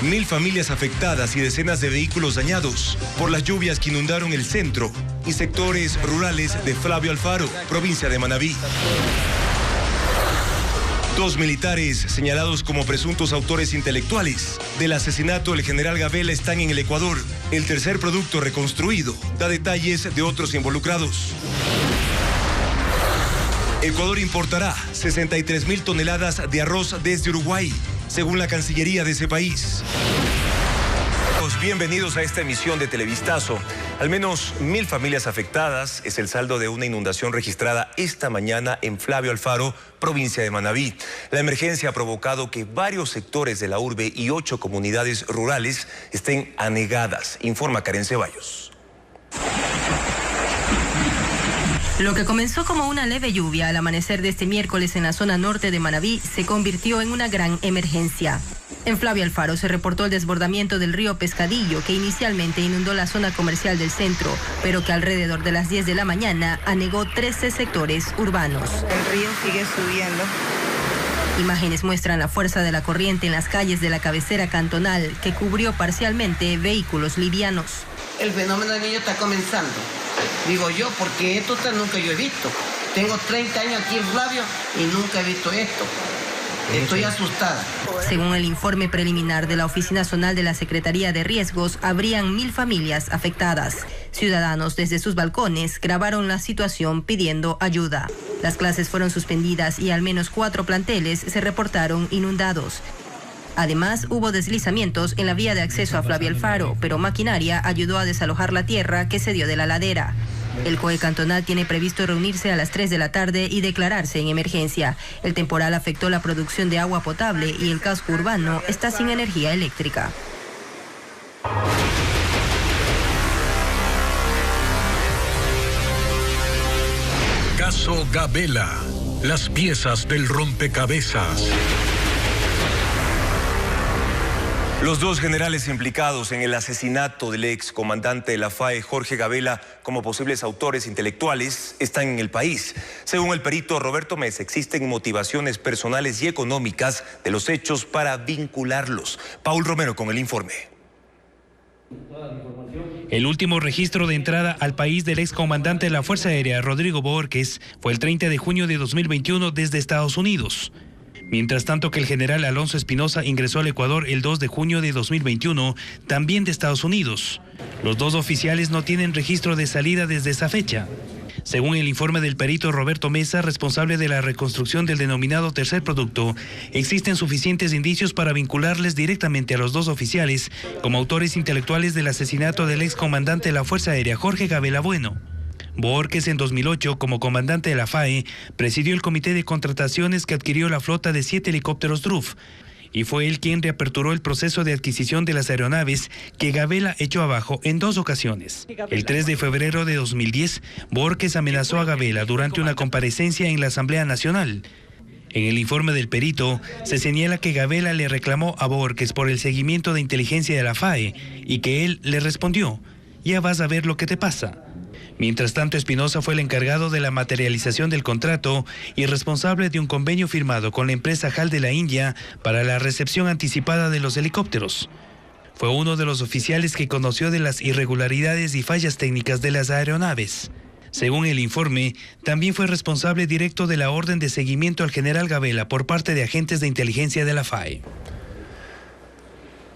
1000 familias afectadas y decenas de vehículos dañados por las lluvias que inundaron el centro y sectores rurales de Flavio Alfaro, provincia de Manabí. 2 militares señalados como presuntos autores intelectuales del asesinato del general Gabela están en el Ecuador. El tercer producto reconstruido da detalles de otros involucrados. Ecuador importará 63.000 toneladas de arroz desde Uruguay, según la Cancillería de ese país. Bienvenidos a esta emisión de Televistazo. Al menos 1000 familias afectadas es el saldo de una inundación registrada esta mañana en Flavio Alfaro, provincia de Manabí. La emergencia ha provocado que varios sectores de la urbe y 8 comunidades rurales estén anegadas, informa Karen Ceballos. Lo que comenzó como una leve lluvia al amanecer de este miércoles en la zona norte de Manabí se convirtió en una gran emergencia. En Flavio Alfaro se reportó el desbordamiento del río Pescadillo, que inicialmente inundó la zona comercial del centro, pero que alrededor de las 10 de la mañana anegó 13 sectores urbanos. El río sigue subiendo. Imágenes muestran la fuerza de la corriente en las calles de la cabecera cantonal, que cubrió parcialmente vehículos livianos. El fenómeno del niño está comenzando, digo yo, porque esto nunca yo he visto. Tengo 30 años aquí en Flavio y nunca he visto esto. Estoy asustada. Según el informe preliminar de la Oficina Zonal de la Secretaría de Riesgos, habrían 1000 familias afectadas. Ciudadanos desde sus balcones grabaron la situación pidiendo ayuda. Las clases fueron suspendidas y al menos 4 planteles se reportaron inundados. Además, hubo deslizamientos en la vía de acceso a Flavio Alfaro, pero maquinaria ayudó a desalojar la tierra que se dio de la ladera. El COE cantonal tiene previsto reunirse a las 3 de la tarde y declararse en emergencia. El temporal afectó la producción de agua potable y el casco urbano está sin energía eléctrica. Caso Gabela, las piezas del rompecabezas. Los 2 generales implicados en el asesinato del ex comandante de la FAE, Jorge Gabela, como posibles autores intelectuales, están en el país. Según el perito Roberto Mesa, existen motivaciones personales y económicas de los hechos para vincularlos. Paul Romero con el informe. El último registro de entrada al país del excomandante de la Fuerza Aérea, Rodrigo Bohórquez, fue el 30 de junio de 2021 desde Estados Unidos. Mientras tanto que el general Alonso Espinosa ingresó al Ecuador el 2 de junio de 2021, también de Estados Unidos. Los 2 oficiales no tienen registro de salida desde esa fecha. Según el informe del perito Roberto Mesa, responsable de la reconstrucción del denominado tercer producto, existen suficientes indicios para vincularles directamente a los 2 oficiales como autores intelectuales del asesinato del excomandante de la Fuerza Aérea, Jorge Gabela Bueno. Bohórquez, en 2008, como comandante de la FAE, presidió el comité de contrataciones que adquirió la flota de 7 helicópteros DRUF, y fue él quien reaperturó el proceso de adquisición de las aeronaves que Gabela echó abajo en 2 ocasiones. El 3 de febrero de 2010, Bohórquez amenazó a Gabela durante una comparecencia en la Asamblea Nacional. En el informe del perito, se señala que Gabela le reclamó a Bohórquez por el seguimiento de inteligencia de la FAE y que él le respondió: "Ya vas a ver lo que te pasa". Mientras tanto, Espinosa fue el encargado de la materialización del contrato y responsable de un convenio firmado con la empresa HAL de la India para la recepción anticipada de los helicópteros. Fue uno de los oficiales que conoció de las irregularidades y fallas técnicas de las aeronaves. Según el informe, también fue responsable directo de la orden de seguimiento al general Gabela por parte de agentes de inteligencia de la FAE.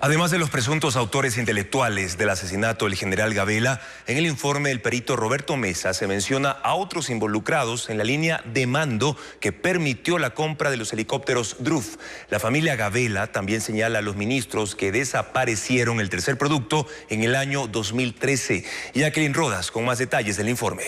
Además de los presuntos autores intelectuales del asesinato del general Gabela, en el informe del perito Roberto Mesa se menciona a otros involucrados en la línea de mando que permitió la compra de los helicópteros DRUF. La familia Gabela también señala a los ministros que desaparecieron el tercer producto en el año 2013. Jacqueline Rodas con más detalles del informe.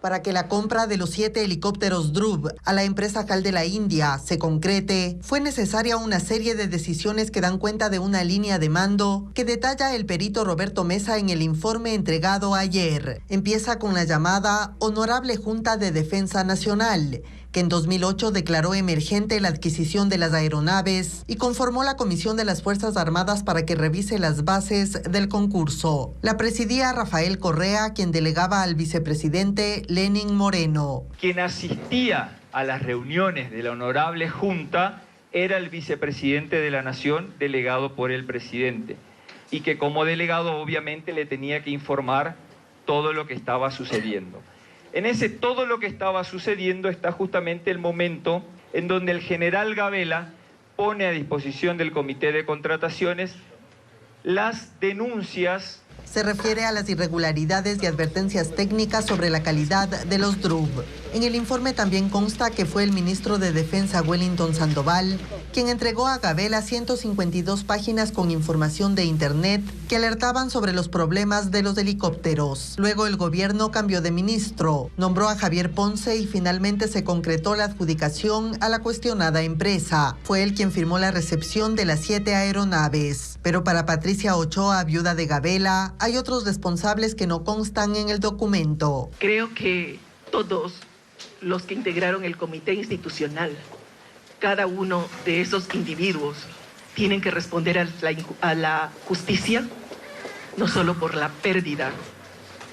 Para que la compra de los 7 helicópteros DRUF a la empresa HAL de la India se concrete, fue necesaria una serie de decisiones que dan cuenta de una línea de mando que detalla el perito Roberto Mesa en el informe entregado ayer. Empieza con la llamada Honorable Junta de Defensa Nacional, que en 2008 declaró emergente la adquisición de las aeronaves y conformó la Comisión de las Fuerzas Armadas para que revise las bases del concurso. La presidía Rafael Correa, quien delegaba al vicepresidente Lenín Moreno. Quien asistía a las reuniones de la Honorable Junta era el vicepresidente de la Nación, delegado por el presidente, y que como delegado obviamente le tenía que informar todo lo que estaba sucediendo. En ese todo lo que estaba sucediendo está justamente el momento en donde el general Gabela pone a disposición del Comité de Contrataciones las denuncias. Se refiere a las irregularidades y advertencias técnicas sobre la calidad de los DRUB. En el informe también consta que fue el ministro de Defensa, Wellington Sandoval, quien entregó a Gabela 152 páginas con información de Internet que alertaban sobre los problemas de los helicópteros. Luego el gobierno cambió de ministro, nombró a Javier Ponce y finalmente se concretó la adjudicación a la cuestionada empresa. Fue él quien firmó la recepción de las 7 aeronaves. Pero para Patricia Ochoa, viuda de Gabela, hay otros responsables que no constan en el documento. Creo que todos los que integraron el comité institucional, cada uno de esos individuos, tienen que responder a la justicia, no solo por la pérdida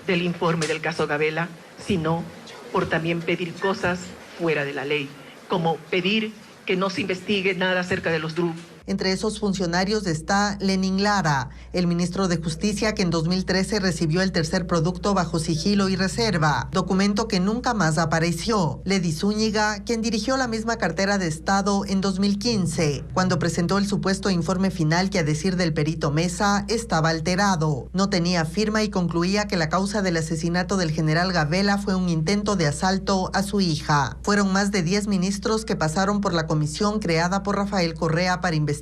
del informe del caso Gabela, sino por también pedir cosas fuera de la ley, como pedir que no se investigue nada acerca de los DRUB. Entre esos funcionarios está Lenín Lara, el ministro de Justicia que en 2013 recibió el tercer producto bajo sigilo y reserva, documento que nunca más apareció. Ledy Zúñiga, quien dirigió la misma cartera de Estado en 2015, cuando presentó el supuesto informe final que, a decir del perito Mesa, estaba alterado. No tenía firma y concluía que la causa del asesinato del general Gabela fue un intento de asalto a su hija. Fueron más de 10 ministros que pasaron por la comisión creada por Rafael Correa para investigar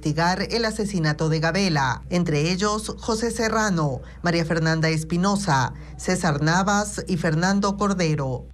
el asesinato de Gabela, entre ellos José Serrano, María Fernanda Espinosa, César Navas y Fernando Cordero.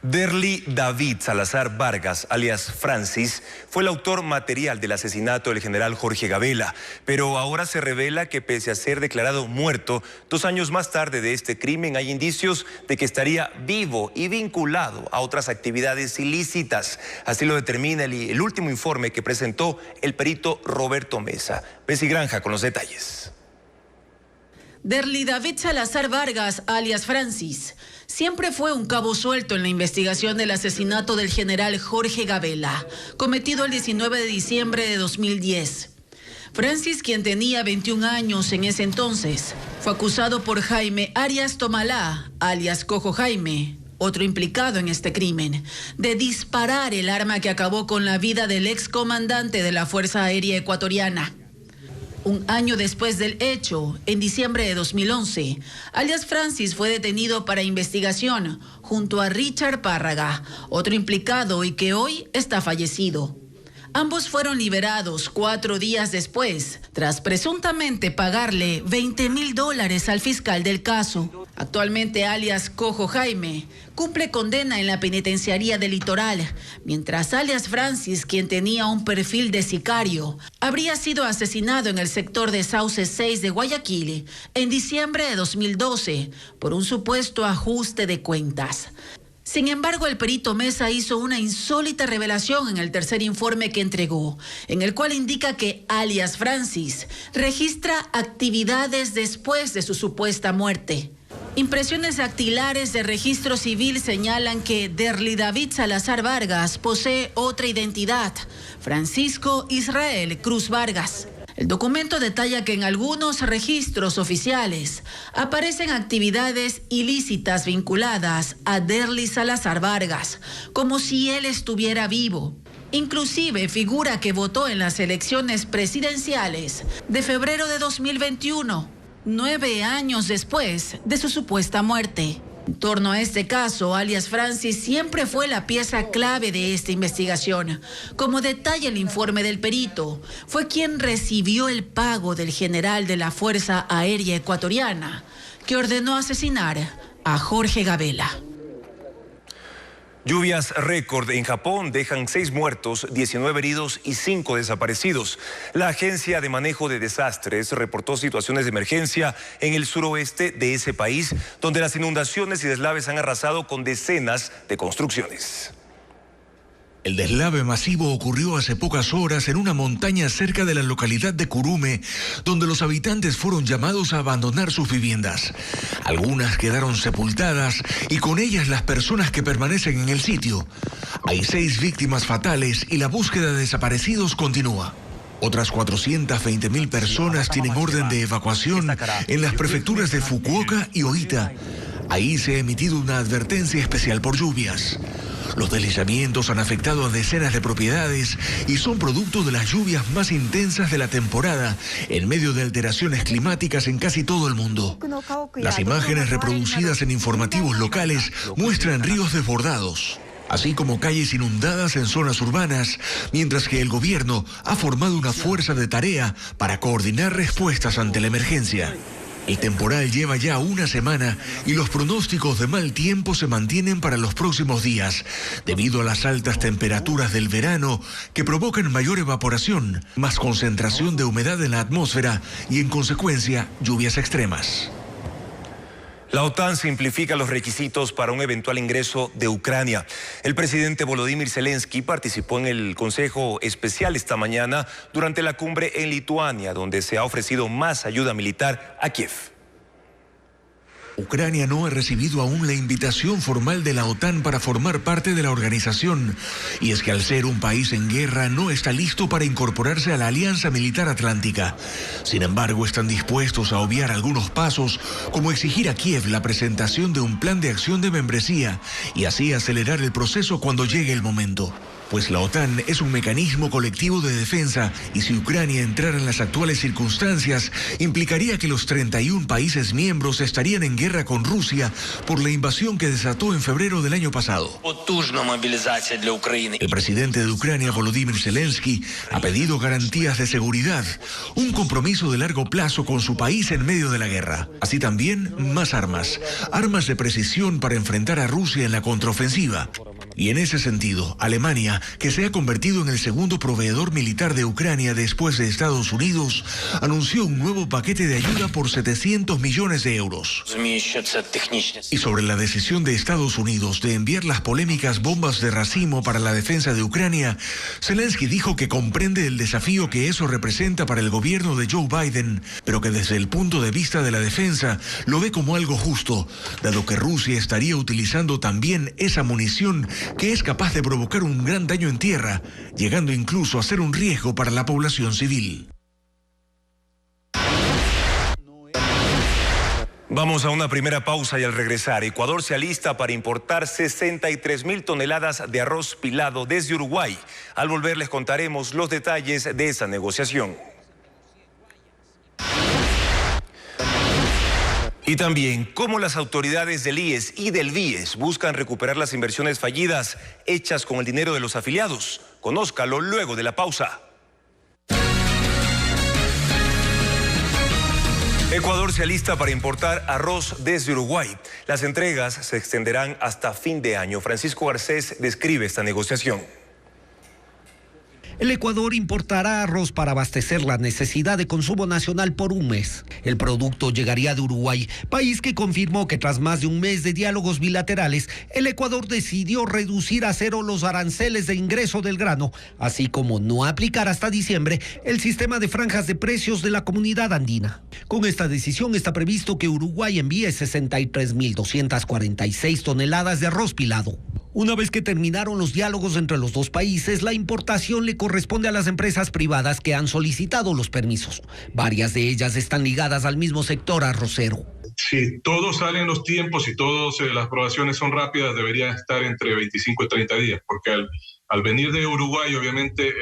Derli David Salazar Vargas, alias Francis, fue el autor material del asesinato del general Jorge Gabela, pero ahora se revela que pese a ser declarado muerto, 2 años más tarde de este crimen hay indicios de que estaría vivo y vinculado a otras actividades ilícitas. Así lo determina el último informe que presentó el perito Roberto Mesa. Bessie Granja con los detalles. Derli David Salazar Vargas, alias Francis, siempre fue un cabo suelto en la investigación del asesinato del general Jorge Gabela, cometido el 19 de diciembre de 2010. Francis, quien tenía 21 años en ese entonces, fue acusado por Jaime Arias Tomalá, alias Cojo Jaime, otro implicado en este crimen, de disparar el arma que acabó con la vida del excomandante de la Fuerza Aérea Ecuatoriana. Un año después del hecho, en diciembre de 2011, alias Francis fue detenido para investigación junto a Richard Párraga, otro implicado y que hoy está fallecido. Ambos fueron liberados 4 días después, tras presuntamente pagarle $20,000 al fiscal del caso. Actualmente, alias Cojo Jaime cumple condena en la penitenciaría del Litoral, mientras alias Francis, quien tenía un perfil de sicario, habría sido asesinado en el sector de Sauce 6 de Guayaquil en diciembre de 2012 por un supuesto ajuste de cuentas. Sin embargo, el perito Mesa hizo una insólita revelación en el tercer informe que entregó, en el cual indica que alias Francis registra actividades después de su supuesta muerte. Impresiones dactilares de registro civil señalan que Derli David Salazar Vargas posee otra identidad, Francisco Israel Cruz Vargas. El documento detalla que en algunos registros oficiales aparecen actividades ilícitas vinculadas a Derli Salazar Vargas, como si él estuviera vivo. Inclusive figura que votó en las elecciones presidenciales de febrero de 2021, 9 años después de su supuesta muerte. En torno a este caso, alias Francis siempre fue la pieza clave de esta investigación. Como detalla el informe del perito, fue quien recibió el pago del general de la Fuerza Aérea Ecuatoriana, que ordenó asesinar a Jorge Gabela. Lluvias récord en Japón dejan 6 muertos, 19 heridos y 5 desaparecidos. La Agencia de Manejo de Desastres reportó situaciones de emergencia en el suroeste de ese país, donde las inundaciones y deslaves han arrasado con decenas de construcciones. El deslave masivo ocurrió hace pocas horas en una montaña cerca de la localidad de Curume, donde los habitantes fueron llamados a abandonar sus viviendas. Algunas quedaron sepultadas y con ellas las personas que permanecen en el sitio. Hay 6 víctimas fatales y la búsqueda de desaparecidos continúa. Otras 420.000 personas tienen orden de evacuación en las prefecturas de Fukuoka y Oita. Ahí se ha emitido una advertencia especial por lluvias. Los deslizamientos han afectado a decenas de propiedades y son producto de las lluvias más intensas de la temporada, en medio de alteraciones climáticas en casi todo el mundo. Las imágenes reproducidas en informativos locales muestran ríos desbordados, así como calles inundadas en zonas urbanas, mientras que el gobierno ha formado una fuerza de tarea para coordinar respuestas ante la emergencia. El temporal lleva ya una semana y los pronósticos de mal tiempo se mantienen para los próximos días, debido a las altas temperaturas del verano que provocan mayor evaporación, más concentración de humedad en la atmósfera y, en consecuencia, lluvias extremas. La OTAN simplifica los requisitos para un eventual ingreso de Ucrania. El presidente Volodymyr Zelensky participó en el Consejo Especial esta mañana durante la cumbre en Lituania, donde se ha ofrecido más ayuda militar a Kiev. Ucrania no ha recibido aún la invitación formal de la OTAN para formar parte de la organización. Y es que al ser un país en guerra no está listo para incorporarse a la Alianza Militar Atlántica. Sin embargo, están dispuestos a obviar algunos pasos, como exigir a Kiev la presentación de un plan de acción de membresía y así acelerar el proceso cuando llegue el momento. Pues la OTAN es un mecanismo colectivo de defensa y si Ucrania entrara en las actuales circunstancias, implicaría que los 31 países miembros estarían en guerra con Rusia por la invasión que desató en febrero del año pasado. El presidente de Ucrania, Volodymyr Zelensky, ha pedido garantías de seguridad, un compromiso de largo plazo con su país en medio de la guerra. Así también, más armas de precisión para enfrentar a Rusia en la contraofensiva. Y en ese sentido, Alemania, que se ha convertido en el segundo proveedor militar de Ucrania después de Estados Unidos, anunció un nuevo paquete de ayuda por 700 millones de euros. Y sobre la decisión de Estados Unidos de enviar las polémicas bombas de racimo para la defensa de Ucrania, Zelensky dijo que comprende el desafío que eso representa para el gobierno de Joe Biden, pero que desde el punto de vista de la defensa lo ve como algo justo, dado que Rusia estaría utilizando también esa munición que es capaz de provocar un gran daño en tierra, llegando incluso a ser un riesgo para la población civil. Vamos a una primera pausa y al regresar, Ecuador se alista para importar 63.000 toneladas de arroz pilado desde Uruguay. Al volver les contaremos los detalles de esa negociación. Y también cómo las autoridades del IES y del BIES buscan recuperar las inversiones fallidas hechas con el dinero de los afiliados. Conózcalo luego de la pausa. Ecuador se alista para importar arroz desde Uruguay. Las entregas se extenderán hasta fin de año. Francisco Garcés describe esta negociación. El Ecuador importará arroz para abastecer la necesidad de consumo nacional por un mes. El producto llegaría de Uruguay, país que confirmó que tras más de un mes de diálogos bilaterales, el Ecuador decidió reducir a cero los aranceles de ingreso del grano, así como no aplicar hasta diciembre el sistema de franjas de precios de la Comunidad Andina. Con esta decisión está previsto que Uruguay envíe 63.246 toneladas de arroz pilado. Una vez que terminaron los diálogos entre los dos países, la importación le corresponde a las empresas privadas que han solicitado los permisos. Varias de ellas están ligadas al mismo sector arrocero. Si todos salen los tiempos y todas las aprobaciones son rápidas, deberían estar entre 25 y 30 días, porque al venir de Uruguay, obviamente,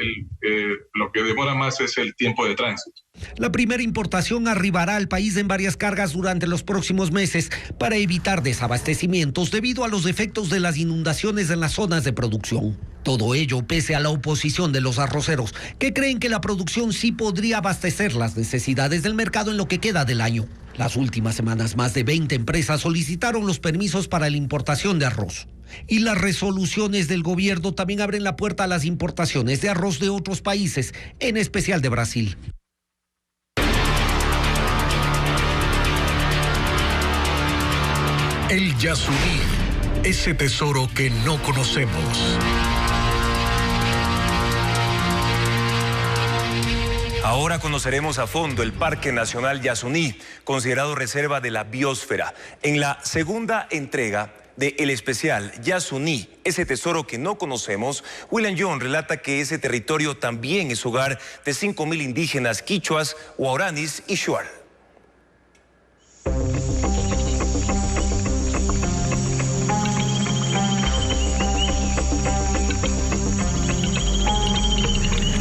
lo que demora más es el tiempo de tránsito. La primera importación arribará al país en varias cargas durante los próximos meses para evitar desabastecimientos debido a los efectos de las inundaciones en las zonas de producción. Todo ello pese a la oposición de los arroceros, que creen que la producción sí podría abastecer las necesidades del mercado en lo que queda del año. Las últimas semanas, más de 20 empresas solicitaron los permisos para la importación de arroz. Y las resoluciones del gobierno también abren la puerta a las importaciones de arroz de otros países, en especial de Brasil. El El Yasuní, ese tesoro que no conocemos. Ahora conoceremos a fondo el Parque Nacional Yasuní, considerado reserva de la biosfera. En la segunda entrega de El Especial Yasuní, ese tesoro que no conocemos, William John relata que ese territorio también es hogar de 5.000 indígenas quichuas, guaraníes y shuar.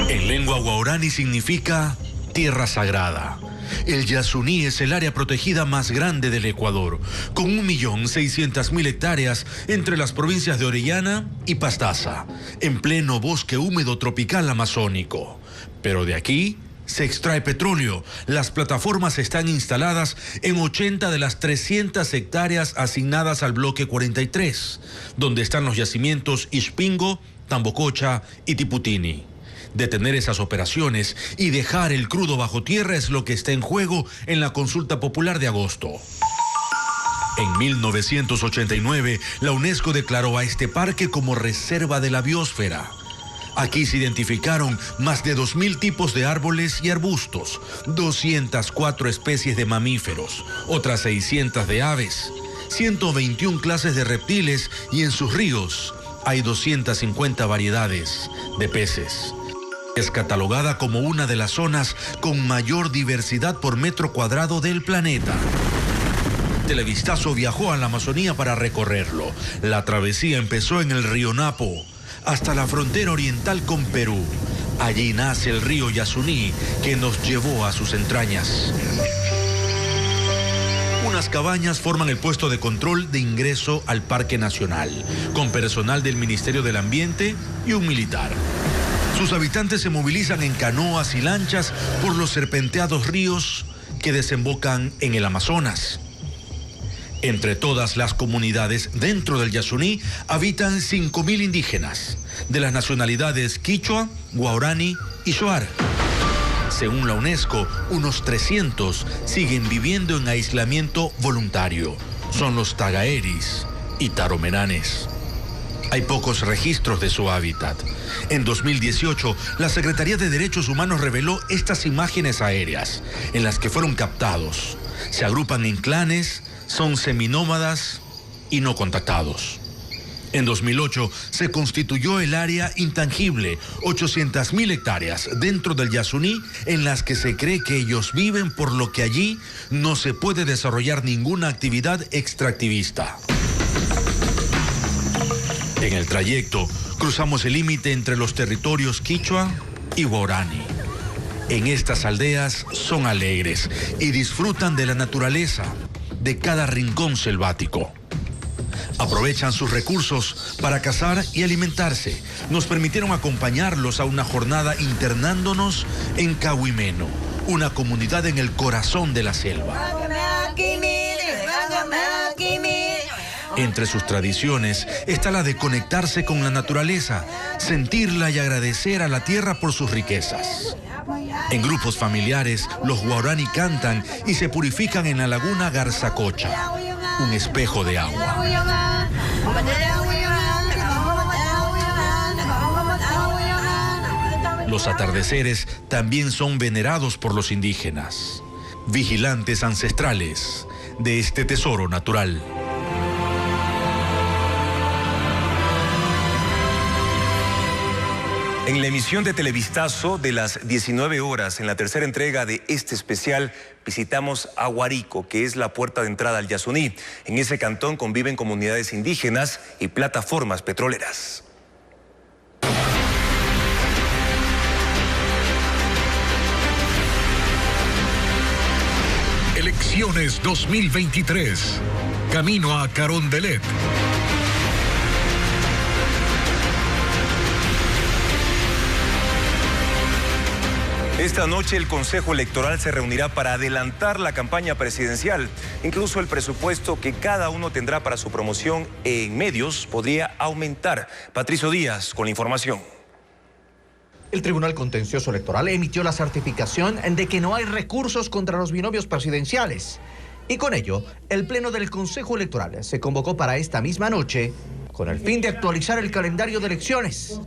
En lengua guaraní significa tierra sagrada. El Yasuní es el área protegida más grande del Ecuador, con 1.600.000 hectáreas entre las provincias de Orellana y Pastaza, en pleno bosque húmedo tropical amazónico. Pero de aquí se extrae petróleo. Las plataformas están instaladas en 80 de las 300 hectáreas asignadas al bloque 43, donde están los yacimientos Ixpingo, Tambococha y Tiputini. Detener esas operaciones y dejar el crudo bajo tierra es lo que está en juego en la consulta popular de agosto. En 1989, la UNESCO declaró a este parque como reserva de la biosfera. Aquí se identificaron más de 2.000 tipos de árboles y arbustos, 204 especies de mamíferos, otras 600 de aves, 121 clases de reptiles y en sus ríos hay 250 variedades de peces. Es catalogada como una de las zonas con mayor diversidad por metro cuadrado del planeta. Televistazo viajó a la Amazonía para recorrerlo. La travesía empezó en el río Napo, hasta la frontera oriental con Perú. Allí nace el río Yasuní, que nos llevó a sus entrañas. Unas cabañas forman el puesto de control de ingreso al Parque Nacional, con personal del Ministerio del Ambiente y un militar. Sus habitantes se movilizan en canoas y lanchas por los serpenteados ríos que desembocan en el Amazonas. Entre todas las comunidades dentro del Yasuní habitan 5.000 indígenas, de las nacionalidades quichua, guaraní y shuar. Según la UNESCO, unos 300 siguen viviendo en aislamiento voluntario. Son los tagaeris y taromeranes. Hay pocos registros de su hábitat. En 2018, la Secretaría de Derechos Humanos reveló estas imágenes aéreas, en las que fueron captados. Se agrupan en clanes, son seminómadas y no contactados. En 2008 se constituyó el área intangible, 800.000 hectáreas dentro del Yasuní, en las que se cree que ellos viven, por lo que allí no se puede desarrollar ninguna actividad extractivista. En el trayecto cruzamos el límite entre los territorios quichua y guaraní. En estas aldeas son alegres y disfrutan de la naturaleza, de cada rincón selvático. Aprovechan sus recursos para cazar y alimentarse. Nos permitieron acompañarlos a una jornada internándonos en Cahuimeno, una comunidad en el corazón de la selva. Entre sus tradiciones está la de conectarse con la naturaleza, sentirla y agradecer a la tierra por sus riquezas. En grupos familiares, los guaraní cantan y se purifican en la laguna Garzacocha, un espejo de agua. Los atardeceres también son venerados por los indígenas, vigilantes ancestrales de este tesoro natural. En la emisión de Televistazo de las 19 horas, en la tercera entrega de este especial, visitamos Aguarico, que es la puerta de entrada al Yasuní. En ese cantón conviven comunidades indígenas y plataformas petroleras. Elecciones 2023. Camino a Carondelet. Esta noche el Consejo Electoral se reunirá para adelantar la campaña presidencial. Incluso el presupuesto que cada uno tendrá para su promoción en medios podría aumentar. Patricio Díaz con la información. El Tribunal Contencioso Electoral emitió la certificación de que no hay recursos contra los binomios presidenciales. Y con ello, el Pleno del Consejo Electoral se convocó para esta misma noche con el fin de actualizar el calendario de elecciones.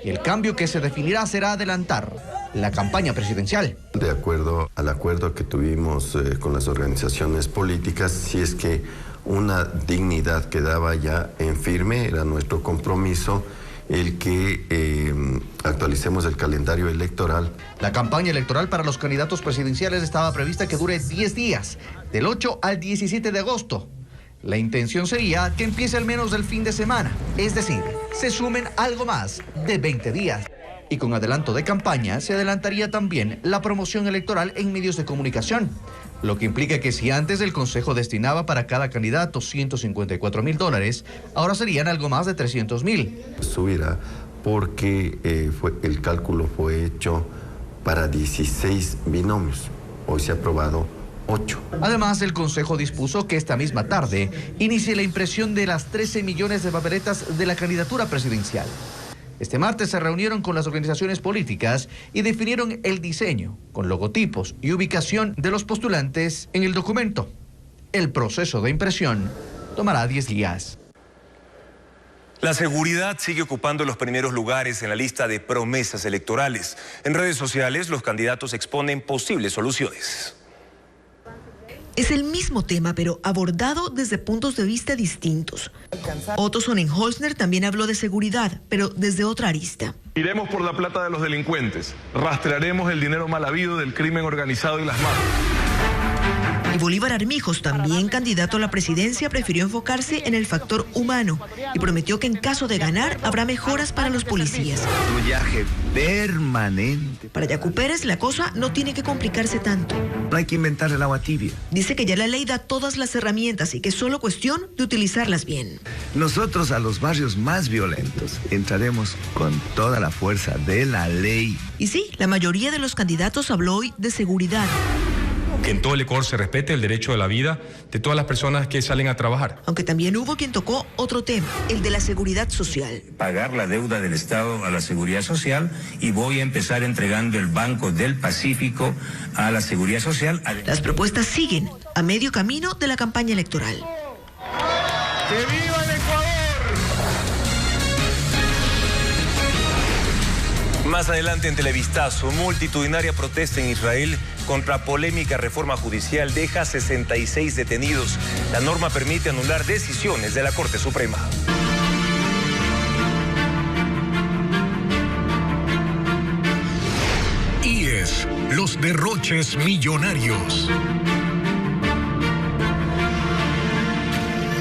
Y el cambio que se definirá será adelantar la campaña presidencial. De acuerdo al acuerdo que tuvimos con las organizaciones políticas, si es que una dignidad quedaba ya en firme, era nuestro compromiso el que actualicemos el calendario electoral. La campaña electoral para los candidatos presidenciales estaba prevista que dure 10 días, del 8 al 17 de agosto. La intención sería que empiece al menos el fin de semana, es decir, se sumen algo más de 20 días. Y con adelanto de campaña se adelantaría también la promoción electoral en medios de comunicación, lo que implica que si antes el Consejo destinaba para cada candidato $154,000, ahora serían algo más de $300,000. Subirá porque el cálculo fue hecho para 16 binomios. Hoy se ha aprobado 8. Además, el Consejo dispuso que esta misma tarde inicie la impresión de las 13 millones de papeletas de la candidatura presidencial. Este martes se reunieron con las organizaciones políticas y definieron el diseño, con logotipos y ubicación de los postulantes en el documento. El proceso de impresión tomará 10 días. La seguridad sigue ocupando los primeros lugares en la lista de promesas electorales. En redes sociales, los candidatos exponen posibles soluciones. Es el mismo tema, pero abordado desde puntos de vista distintos. Otto Sonnenholzner también habló de seguridad, pero desde otra arista. Iremos por la plata de los delincuentes, rastrearemos el dinero mal habido del crimen organizado y las mafias. Y Bolívar Armijos, también candidato a la presidencia, prefirió enfocarse en el factor humano y prometió que en caso de ganar habrá mejoras para los policías. Patrullaje permanente. Para Yacu Pérez la cosa no tiene que complicarse tanto. No hay que inventar el agua tibia. Dice que ya la ley da todas las herramientas y que es solo cuestión de utilizarlas bien. Nosotros a los barrios más violentos entraremos con toda la fuerza de la ley. Y sí, la mayoría de los candidatos habló hoy de seguridad. Que en todo el Ecuador se respete el derecho de la vida de todas las personas que salen a trabajar. Aunque también hubo quien tocó otro tema, el de la seguridad social. Pagar la deuda del Estado a la seguridad social y voy a empezar entregando el Banco del Pacífico a la seguridad social. Las propuestas siguen a medio camino de la campaña electoral. ¡Que viva el Ecuador! Más adelante en Televistazo, multitudinaria protesta en Israel contra polémica reforma judicial deja 66 detenidos. La norma permite anular decisiones de la Corte Suprema. IES, los derroches millonarios.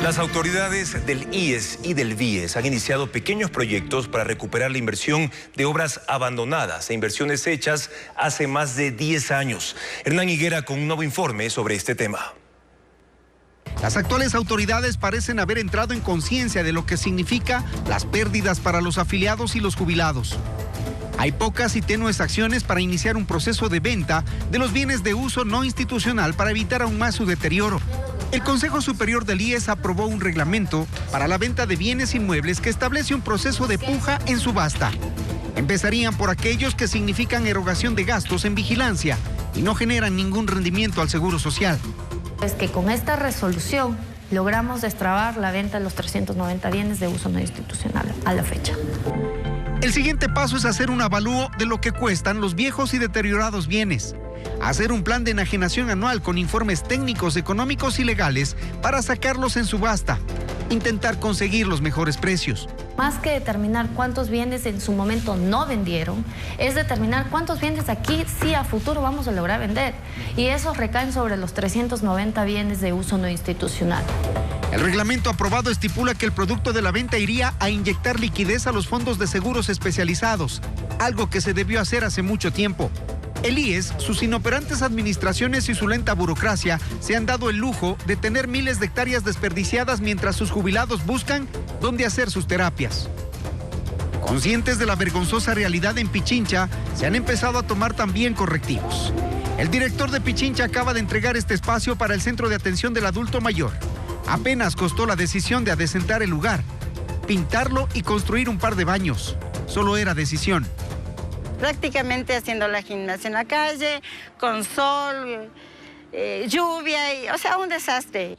Las autoridades del IES y del BIES han iniciado pequeños proyectos para recuperar la inversión de obras abandonadas e inversiones hechas hace más de 10 años. Hernán Higuera con un nuevo informe sobre este tema. Las actuales autoridades parecen haber entrado en conciencia de lo que significa las pérdidas para los afiliados y los jubilados. Hay pocas y tenues acciones para iniciar un proceso de venta de los bienes de uso no institucional para evitar aún más su deterioro. El Consejo Superior del IES aprobó un reglamento para la venta de bienes inmuebles que establece un proceso de puja en subasta. Empezarían por aquellos que significan erogación de gastos en vigilancia y no generan ningún rendimiento al Seguro Social. Es que con esta resolución logramos destrabar la venta de los 390 bienes de uso no institucional a la fecha. El siguiente paso es hacer un avalúo de lo que cuestan los viejos y deteriorados bienes. Hacer un plan de enajenación anual con informes técnicos, económicos y legales para sacarlos en subasta. Intentar conseguir los mejores precios. Más que determinar cuántos bienes en su momento no vendieron, es determinar cuántos bienes aquí sí a futuro vamos a lograr vender. Y esos recaen sobre los 390 bienes de uso no institucional. El reglamento aprobado estipula que el producto de la venta iría a inyectar liquidez a los fondos de seguros especializados, algo que se debió hacer hace mucho tiempo. El IES, sus inoperantes administraciones y su lenta burocracia se han dado el lujo de tener miles de hectáreas desperdiciadas mientras sus jubilados buscan dónde hacer sus terapias. Conscientes de la vergonzosa realidad en Pichincha, se han empezado a tomar también correctivos. El director de Pichincha acaba de entregar este espacio para el Centro de Atención del Adulto Mayor. Apenas costó la decisión de adecentar el lugar, pintarlo y construir un par de baños. Solo era decisión. Prácticamente haciendo la gimnasia en la calle, con sol, lluvia, o sea, un desastre.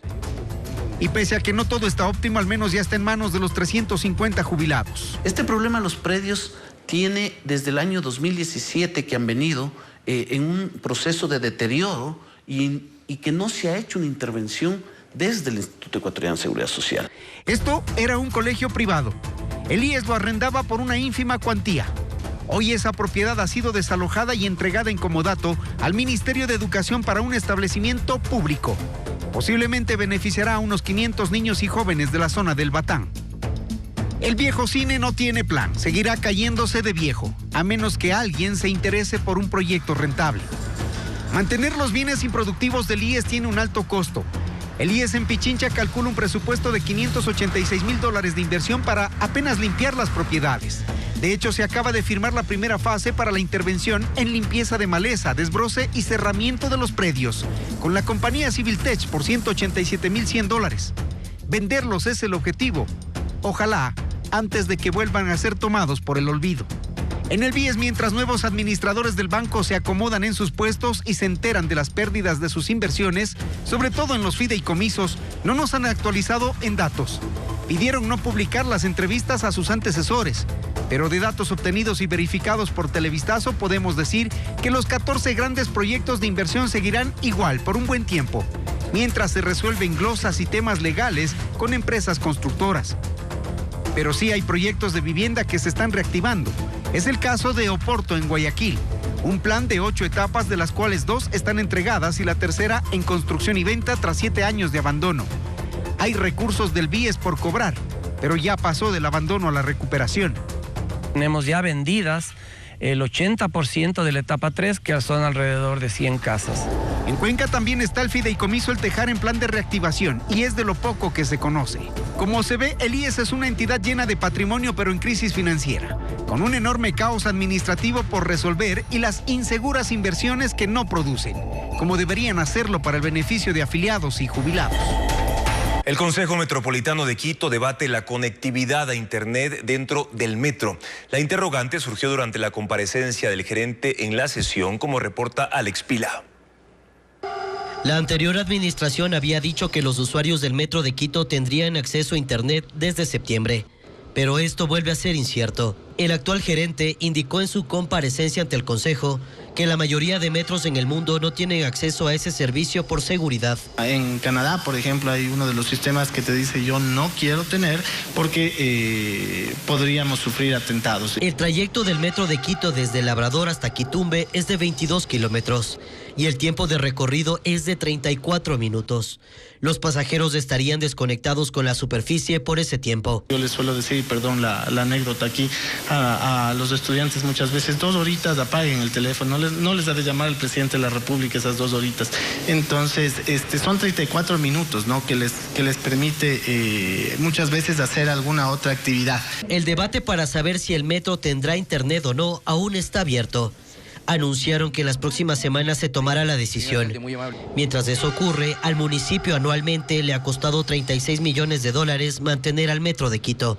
Y pese a que no todo está óptimo, al menos ya está en manos de los 350 jubilados. Este problema de los predios tiene desde el año 2017 que han venido en un proceso de deterioro y que no se ha hecho una intervención desde el Instituto Ecuatoriano de Seguridad Social. Esto era un colegio privado. El IES lo arrendaba por una ínfima cuantía. Hoy esa propiedad ha sido desalojada y entregada en comodato al Ministerio de Educación para un establecimiento público. Posiblemente beneficiará a unos 500 niños y jóvenes de la zona del Batán. El viejo cine no tiene plan, seguirá cayéndose de viejo, a menos que alguien se interese por un proyecto rentable. Mantener los bienes improductivos del IES tiene un alto costo. El IES en Pichincha calcula un presupuesto de $586,000 de inversión para apenas limpiar las propiedades. De hecho, se acaba de firmar la primera fase para la intervención en limpieza de maleza, desbroce y cerramiento de los predios, con la compañía Civiltech por $187,100. Venderlos es el objetivo. Ojalá, antes de que vuelvan a ser tomados por el olvido. En el BIES, mientras nuevos administradores del banco se acomodan en sus puestos y se enteran de las pérdidas de sus inversiones, sobre todo en los fideicomisos, no nos han actualizado en datos. Pidieron no publicar las entrevistas a sus antecesores, pero de datos obtenidos y verificados por Televistazo podemos decir que los 14 grandes proyectos de inversión seguirán igual por un buen tiempo, mientras se resuelven glosas y temas legales con empresas constructoras. Pero sí hay proyectos de vivienda que se están reactivando. Es el caso de Oporto en Guayaquil, un plan de 8 etapas de las cuales 2 están entregadas y la tercera en construcción y venta tras 7 años de abandono. Hay recursos del BIES por cobrar, pero ya pasó del abandono a la recuperación. Tenemos ya vendidas el 80% de la etapa 3, que son alrededor de 100 casas. En Cuenca también está el fideicomiso El Tejar en plan de reactivación y es de lo poco que se conoce. Como se ve, el IES es una entidad llena de patrimonio pero en crisis financiera, con un enorme caos administrativo por resolver y las inseguras inversiones que no producen, como deberían hacerlo para el beneficio de afiliados y jubilados. El Consejo Metropolitano de Quito debate la conectividad a Internet dentro del metro. La interrogante surgió durante la comparecencia del gerente en la sesión, como reporta Alex Pila. La anterior administración había dicho que los usuarios del metro de Quito tendrían acceso a Internet desde septiembre, pero esto vuelve a ser incierto. El actual gerente indicó en su comparecencia ante el Consejo que la mayoría de metros en el mundo no tienen acceso a ese servicio por seguridad. En Canadá, por ejemplo, hay uno de los sistemas que te dice yo no quiero tener porque podríamos sufrir atentados. El trayecto del metro de Quito desde Labrador hasta Quitumbe es de 22 kilómetros y el tiempo de recorrido es de 34 minutos. Los pasajeros estarían desconectados con la superficie por ese tiempo. Yo les suelo decir, perdón la anécdota aquí, a los estudiantes muchas veces 2 horitas apaguen el teléfono, no les ha de llamar el presidente de la República esas 2 horitas. Entonces, son 34 minutos, ¿no? que les permite muchas veces hacer alguna otra actividad. El debate para saber si el metro tendrá internet o no aún está abierto. Anunciaron que en las próximas semanas se tomará la decisión. Mientras eso ocurre, al municipio anualmente le ha costado $36 millones mantener al metro de Quito.